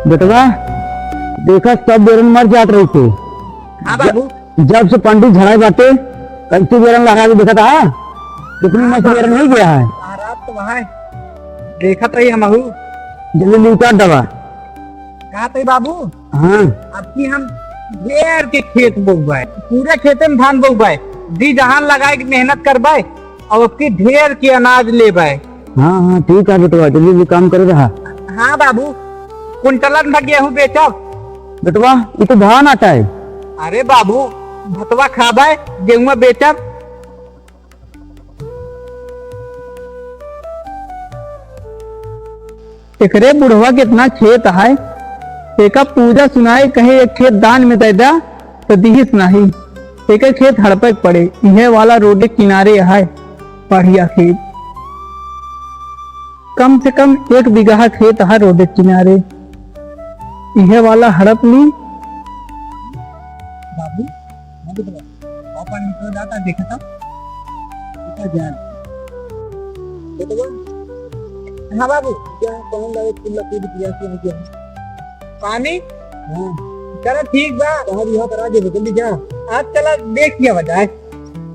बेटवा देखा सब बेरन मर जाट रही थे। हाँ बाबू। जब से पंडित झड़ाई बाटे कैसे बेरन लगा के देखा था कितनी मस्त बेरन नहीं गया है। रात तो वहाँ देखा तो ही हम जल्दी लीटा दवा। कहा थे बाबू। हाँ अब की हम ढेर के खेत बोबाए, पूरे खेते में धान बोबाए, दी जहान लगाए मेहनत करवाए और उसकी ढेर के अनाज ले बाए। हाँ हाँ ठीक है बेटवा जल्दी भी काम करे रहा। हाँ बाबू, कुंटलन भर गेहूं बेचा। बेटवा ये तो धान आता है। अरे बाबू भतवा खाबाए गेहूं बेचा। एकरे बुढ़वा कितना खेत है, एका पूजा सुनाए कहे एक खेत दान में दे दा तो दिहिस नहीं। एक खेत हड़पे पड़े, यह वाला रोड के किनारे है बढ़िया खेत, कम से कम 1 बीघा खेत है रोड के किनारे, यह वाला हड़प ली। बाबू जाता देखा था हाँ बाबू क्या पानी चलो ठीक बा करा दे जल्दी जा। आज चला देख किया बजाए।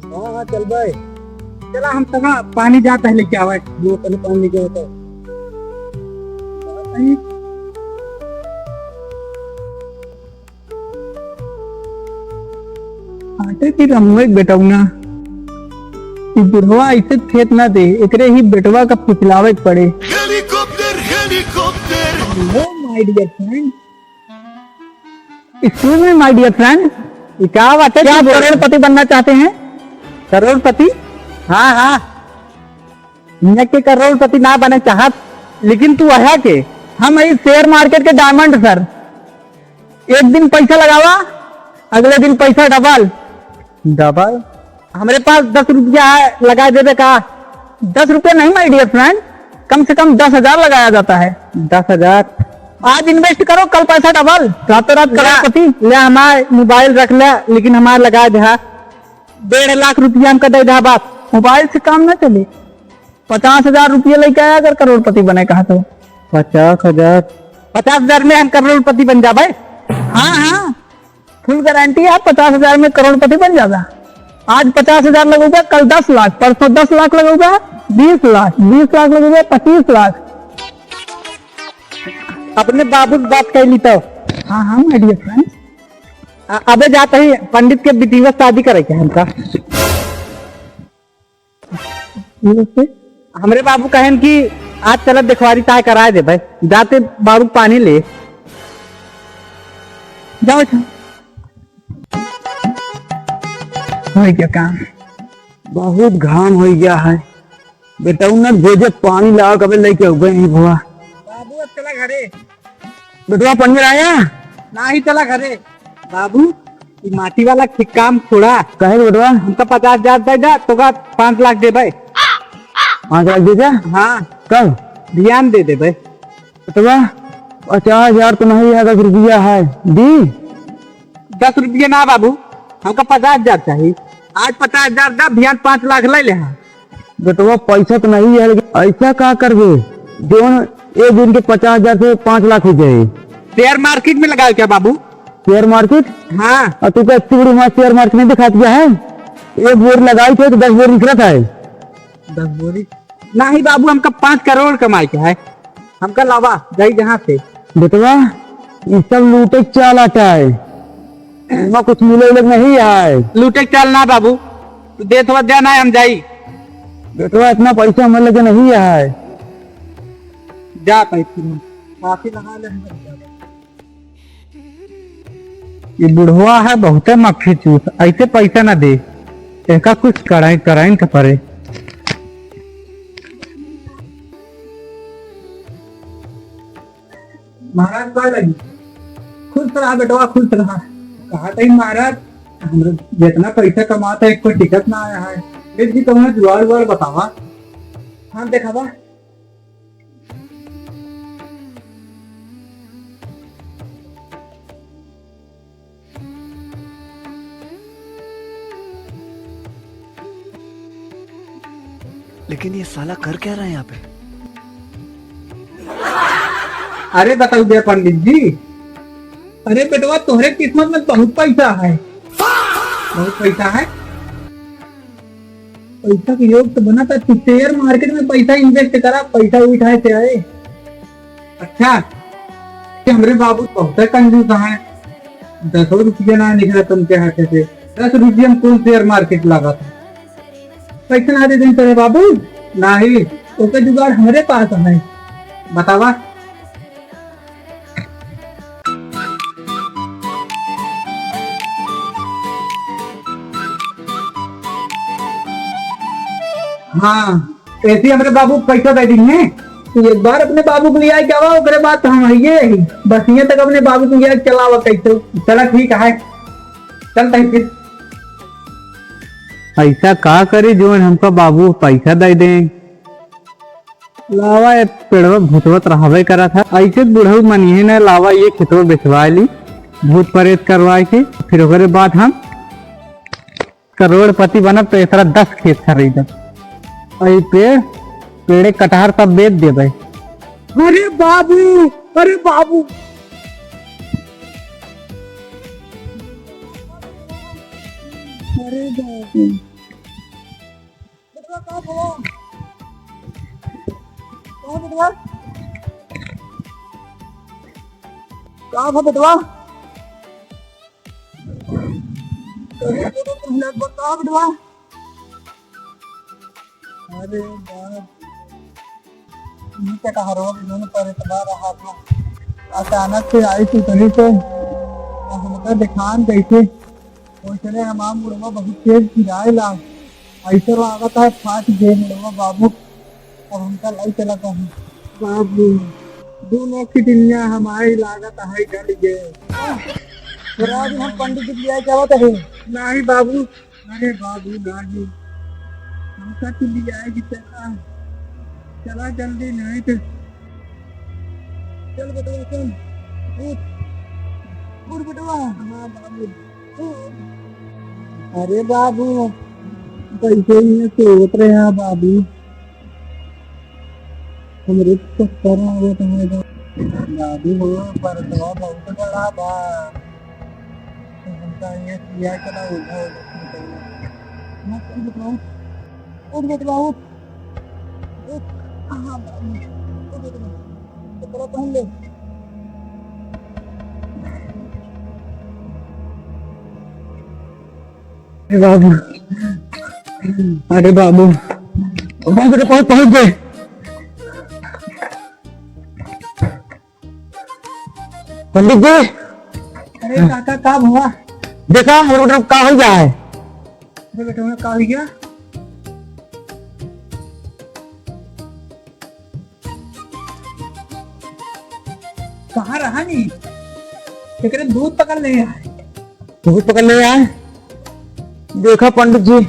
हाँ हाँ चल भाई चला हम सगा पानी जा पहले क्या हुआ जो पहले पानी लेके होता आटे की रमुए बेटा ना बुढ़वा ऐसे खेत ना दे, एकरे ही बेटवा का फुसलावे पड़े। Helicopter helicopter my dear friend, excuse me my dear friend, क्या बात है? क्या करोड़पति बनना चाहते हैं? करोड़पति? हाँ हाँ मैं के करोड़पति ना बने चाहत, लेकिन तू आया के हम इस शेयर मार्केट के डायमंड सर, एक दिन पैसा लगावा अगले दिन पैसा डबल डबल। हमारे पास 10 रुपया है, लगा दे का 10 रुपया नहीं माय डियर फ्रेंड, कम से कम 10,000 लगाया जाता है। 10,000 आज इन्वेस्ट करो कल पैसा डबल, रातों रात करोड़पति। ले हमारे मोबाइल रख ले, लेकिन हमारे लगा दे 1.5 लाख रुपया हमका दे दे बात, मोबाइल से काम ना चले। 50,000 रुपया लेके आया अगर करोड़पति बने कहा तो 50,000 में हम करोड़पति बन जा भाई। हाँ हाँ फुल गारंटी है, 50,000 में करोड़पति बन जाता। आज 50,000 लगोगे, कल 10 लाख, परसों 10 लाख लगोगे, 20 लाख, 20 लाख लगोगे, 25 लाख। अपने बाबू बात कह ली तो। हाँ हाँ माय डियर फ्रेंड, अबे जाते ही पंडित के विधिवत शादी करे क्या हमका। हमारे बाबू कहन कि आज चल दिखवारी ताय कराए दे भाई, जाते बाबू पानी ले जाओ। हो गया काम, बहुत घाम हो गया है बेटा उन्हें भेजे पानी लाओ कभी लेके हो गए नहीं भुआ। बाबू अब चला घरे। बेटवा पानी आया ना ही चला घरे। बाबू ये माटी वाला काम छोड़ा, कहे बेटवा हमका 50,000 दे जा तो 5 लाख दे भाई। 5 लाख दे जा। हाँ कब ध्यान दे दे भाई। बेटवा 50,000 तो नहीं है, 10 रुपया है दी। 10 रुपये ना बाबू, हमका 50,000 चाहिए। आज 50,000 दा, ध्यान 5 लाख ले ले। बेटवा पैसा तो नहीं है, लेकिन ऐसा क्या करबे दोनों एक दिन के 50,000 से 5 लाख हो जाए। शेयर मार्केट में लगाओ क्या बाबू? Share market? हाँ और तू क्या इतनी बड़ी शेयर मार्केट में दिखा दिया है? एक बोरी लगाई थे तो 10 बोरी निकला था। 10 बोरी ना ही बाबू, हमका 5 करोड़ कमाई क्या है, हमका लावा जाई जहाँ से। बेटवा ये सब लूटे चाल आता है, इनमें कुछ मिले नहीं है। लूटे चल ना बाबू, तू दे थोड़ा देना है हम जाई। बेटवा इतना पैसा हमें लगे नहीं है। जा पैसे काफी लगा ले। ये बुढ़वा है बहुत मक्खी चूस, ऐसे पैसा ना दे, इसका कुछ कराइन का पड़े। महाराज कह लगी खुश रहा बेटवा, खुश रहा। कहा था महाराज हम जितना पैसा कमाता है कोई टिकट ना आया है, फिर भी तुम्हें जुआर जुआर बतावा। हाँ देखा लेकिन ये साला कर क्या रहा है यहाँ पे? अरे बताओ दे पंडित जी। अरे बेटवा तुम्हारे किस्मत में बहुत पैसा है, बहुत पैसा है। पैसा के योग तो बना था, तू शेयर मार्केट में पैसा इन्वेस्ट करा, पैसा उठाए से आए। अच्छा, कि हमारे बाबू बहुत कंजूस है, 10 रुपया ना निकला तुमके हाथ से, 10 रुपया में कौन शेयर मार्केट लगा था। पैसा ना दे दें तेरे बाबू, ना ही उसका जुगाड़ हमारे पास है। बतावा। हाँ, ऐसे हमारे बाबू पैसा दे देंगे। तो एक बार अपने बाबू को लिया क्या हुआ, उसके बाद हम ये बस ये तक अपने बाबू को लिया चलावा कैसे। चला ठीक है, चलता है फिर। ऐसा का करे जो हमका बाबू पैसा दे दें। लावा पेड़वा भूतवत रहवे करा था, ऐसे बुढ़ऊ मनिए ने लावा ये खेतवा बेचवा ली, भूत प्रेत करवाए के, फिर ओकरे बाद हम करोड़पति बनब तो एकरा 10 खेत खरीदब। पेड़े कटहर सब बेच देबे। अरे बाबू, अरे बाबू, अरे बाबू, बेटवा बेटवा। अरे कहा रोग इन्होंने पर इतना रहा था, अचानक से आई थी तभी से हमका दिखान कैसे वो चले हमारा मुड़वा बहुत तेज गिराए ला, ऐसे लागत है फाट गए मुड़वा बाबू। अब हमका लाई चला था बाबू, दोनों की दुनिया हमारी लागत है गल गए। फिर आज हम पंडित जी लिया क्या होता है। नहीं बाबू, अरे बाबू नहीं, हमका तो लिया आएगी। चला चला जल्दी, नहीं तो चल बेटवा चल, उठ बेटवा। हाँ बाबू। अरे बाबू कैसे ही सोच रहे हैं बाबू, हमरे चक्कर में वो तुम्हें दादी हो पर तो बहुत बड़ा बा, हमका ये किया चला उठा उठ बेटवा उठ। हाँ बाबू, कपड़ा पहन ले। अरे बाबू, अरे बाबू, बेटे पहुंच गए। पंडित जी, अरे काका का हुआ? देखा हमारे बेटा का हो गया है। अरे बेटा में का हो गया? कहाँ रहा नहीं? एकरे दूध पकड़ ले आए। दूध पकड़ ले आए। देखा पंडित जी,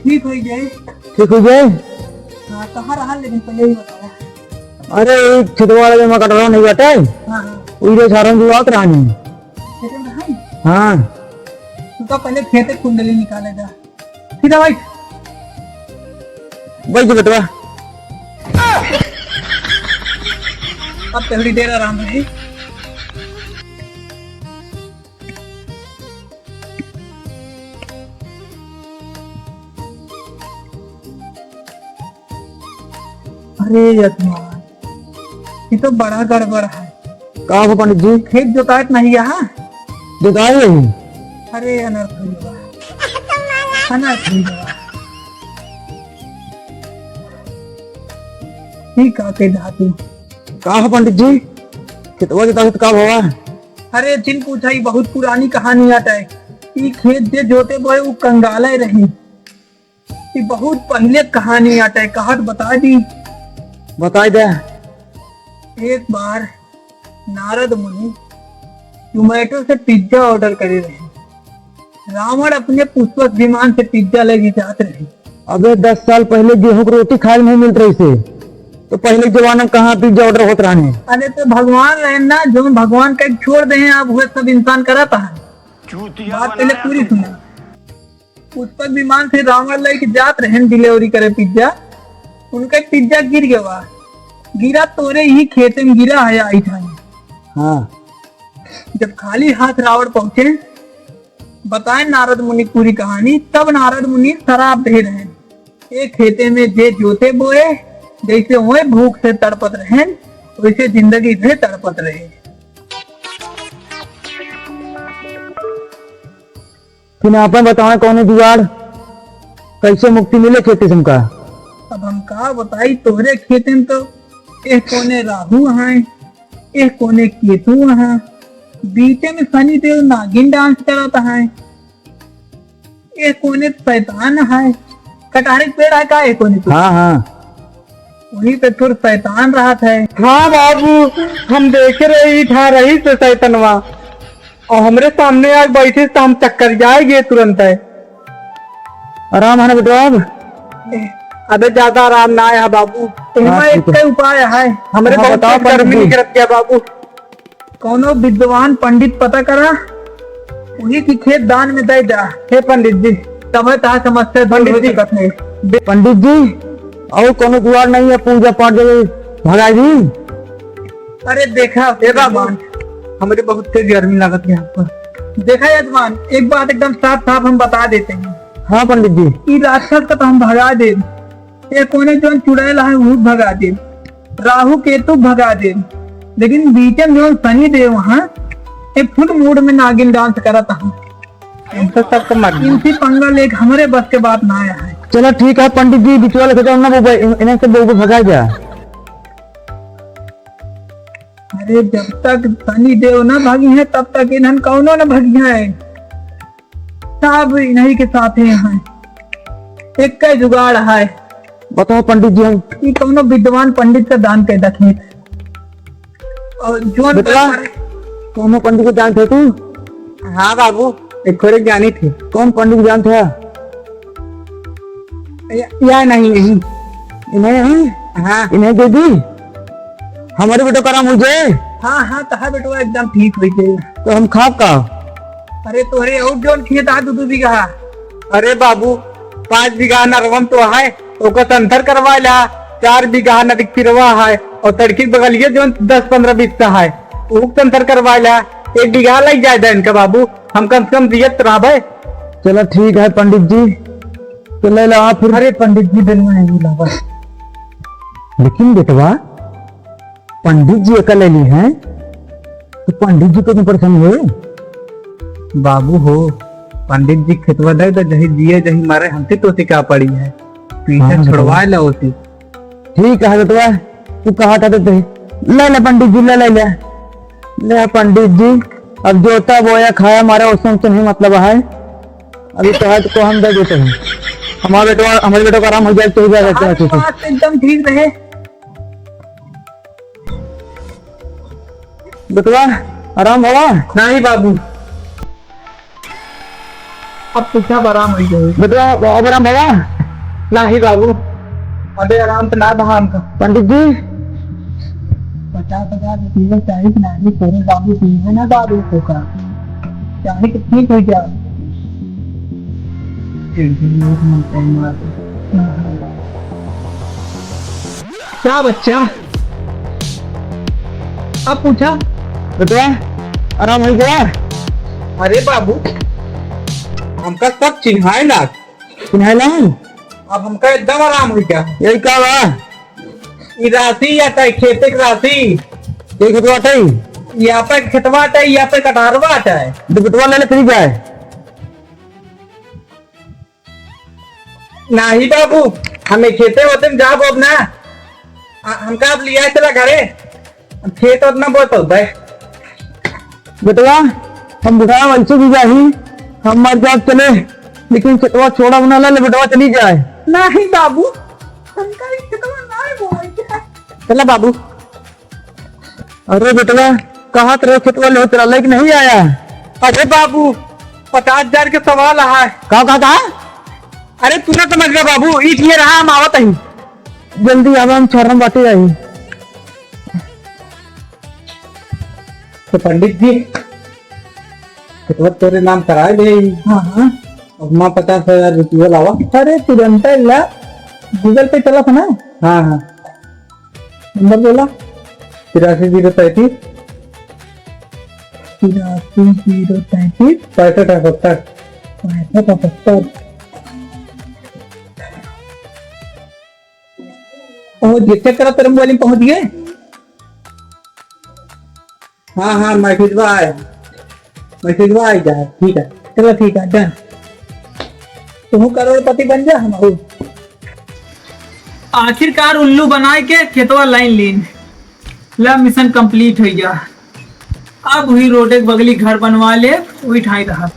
ठीक हो जाए। ठीक हो जाए। हाँ, कहाँ रहा लेकिन पहले ही बताया। अरे छिदवाड़ा में कट रहा नहीं बेटा, हाँ हाँ, उधर सारन की बात रानी। हाँ, तू तो पहले खेते कुंडली निकाले जा। सीधा भाई बैठ बेटवा। अब थोड़ी देर आराम रही। अरे यजमान, ये तो बड़ा गड़बड़ है। कहा हो पंडित जी? खेत जोतायत नहीं यहाँ। जोताई नहीं? अरे अनर्थ हुई बा, अनर्थ हुई बा। ठीक आके धातु। कहा हो पंडित जी? कितवा जोता कब हुआ? अरे जिन पूछा, ही बहुत पुरानी कहानी आता है। ये खेत जे जोते बोए वो कंगाले रही। ये बहुत पहले कहानी आता है, कहत बता दी। बताई दे। एक बार नारद मुनि जोमेटो से पिज्जा ऑर्डर करे रहे। रावण अपने पुष्पक विमान से पिज्जा लेके जाते रहे। अबे 10 साल पहले गेहूं की रोटी खाए नहीं मिल रही से, तो पहले जमाना कहाँ पिज्जा ऑर्डर होते रहने। अरे तो भगवान रहे ना, जो भगवान का छोड़ दे आप वह सब इंसान कराता है। बात पहले पूरी सुना। पुष्पक विमान से रावण लेके जात रहे डिलीवरी करे पिज्जा। उनका पिज्जा गिर गया गिरा तोरे ही खेते में गिरा है आई था। हाँ जब खाली हाथ रावण पहुंचे, बताए नारद मुनि पूरी कहानी। तब नारद मुनि शराब दे रहे, एक खेते में जे जोते बोए, जैसे हुए भूख से तड़पत रहे, वैसे जिंदगी से तड़पत रहे। फिर आप बताओ कौन जुगाड़ कैसे मुक्ति मिले खेती से हमका। अब हम का बताई, तोहरे खेते में तो एक कोने राहु है, एक कोने केतु है, बीचे में शनि देव नागिन डांस करता है, एक कोने शैतान है। कटारी पेड़ है का एक कोने पे? हाँ हाँ वहीं पे थोड़ा शैतान रहा था। हाँ बाबू, हम देख रहे ही था रही से शैतनवा, और हमरे सामने आज बैठे तो हम चक्कर जाएंगे तुरंत है। आराम है ना बेटा? अब अबे ज्यादा आराम ना आया बाबू। इसमें एक ही उपाय है। हमरे हाँ, बताओ, गर्मी नहीं करत क्या बाबू? कौनो विद्वान पंडित पता करा, उन्हीं की खेत दान में दे जा। हे पंडित जी, तब ता समस्या दूर हो सकत है। पंडित जी और कोनो जुगाड़ नहीं है पूजा पाठ भगाई जी? अरे देखा यजमान, हमारे बहुत तेज गर्मी लागत है यहाँ पर। देखा यजमान, एक बात एकदम साफ साफ हम बता देते हैं। हाँ पंडित जी, कि राक्षस का तो हम भगा दे, एक कोने जो चुड़ैल है वो भगा दे, राहु केतु भगा दे, लेकिन बीच में जो शनि देव वहाँ एक फुट मूड में नागिन डांस करता हूँ। इनसे सबको मार इनसी पंगा लेक हमारे बस के बात ना आया है। चलो ठीक है पंडित जी, बिचवा लेके जाओ ना वो इन्हें से वो भगा जा। अरे जब तक शनि देव न भागी है तब तक इन्हन कौनो न भागी है, सब इन्हीं के साथ हैं। एक का जुगाड़ है। बताओ पंडित जी, हम कि कौनो विद्वान पंडित का दान कर दखे, और जो बेटा कौन पंडित को जानते तू? हाँ बाबू, एक थोड़े ज्ञानी थे। कौन पंडित को जानते है? या नहीं नहीं इन्हें? हाँ इन्हें दे दी हमारे बेटो करा मुझे। हाँ हाँ तहा बेटो एकदम ठीक हुई थे। तो हम खाब का? अरे तोरे और जोन खेत आ दू बीघा। अरे बाबू 5 बीघा नरवम तो है, ओका संथर करवा ला। 4 बीघा नदी फिरवा है, और तड़की बगलिए जो 10-15 बीघा है वो संथर करवा ला। 1 बीघा लग जाए इनका बाबू, हम कम से कम दियत रहा। चलो ठीक है पंडित जी, तो ले लो आप फिर। अरे पंडित जी दिल में नहीं लगा। लेकिन बेटवा पंडित जी अकल ले ली है, तो पंडित जी को नहीं परेशान हुए? बाबू हो, पंडित जी खेतवा दे तो जही दिए जही मारे हमसे तो क्या पड़ी है, पीछे छुड़वा लो उसी। ठीक है बेटवा, तू कहा था तो ले ले पंडित जी, ले ले ले ले पंडित जी। अब जोता बोया खाया हमारा उसमें नहीं मतलब है। अभी तो हाथ को हम दे देते हैं, हमारे बेटो का आराम हो जाए तो बात एकदम ठीक रहे। बेटवा आराम होगा? नहीं बाबू, अब तुझा आराम हो जाए। बेटवा अब आराम होगा? नहीं बाबू, अबे आराम तो ना बहा हमका। पंडित जी 50,000 रुपये चाहिए नहीं तेरे बाबू पीवे ना दारू को का चाहे कितनी कोई जा। क्या बच्चा, अब पूछा? बेटवा आराम हो गया? अरे बाबू हमका सब चिन्हाए ना अब हमका एकदम आराम हो गया। यही क्या बा? ये राशि आता है, खेते की राशि यही खेतवा आता है? यहाँ पे खेतवा आता है, यहाँ पे कटारवा आता है। तो बेटवा ले ले फिर जाए। नहीं बाबू, हमें खेते होते में जाब अब ना, हमका अब लिया चला घरे, खेत उतना बहुत होता है। बेटवा हम बुढ़ा वैसे भी जाही, हम मर जाए चले, लेकिन खेतवा छोड़ा बना ले बेटवा चली जाए। नहीं बाबू, हमका ये खेतवा नहीं बोलते। चला बाबू। अरे बेटवा कहाँ तेरे खेतवा ले तेरा लेके नहीं आया? अरे बाबू 50,000 के सवाल है। कहा? अरे तू ना समझ गया बाबू, इसलिए रहा हम आवत ही। जल्दी अब हम छोड़ बाटे आई। तो पंडित जी खेतवा तेरे नाम कराए दे। हाँ हाँ, अब माँ 50,000 रुपया लावा। अरे तुरंत ला, गूगल पे चला था ना। हाँ हाँ नंबर बोला 83 83 033 65 चेक करो तेरे मोबाइल में पहुंच गए। हाँ हाँ मैसेजवा आ जाए। ठीक है, चलो ठीक है, डन। तुम करोड़पति बन जा हम। आखिरकार उल्लू बनाए के खेतवा लाइन लीन ला मिशन कंप्लीट हो गया। अब हुई रोड एक बगली घर बनवा ले, वही ठाई रहा।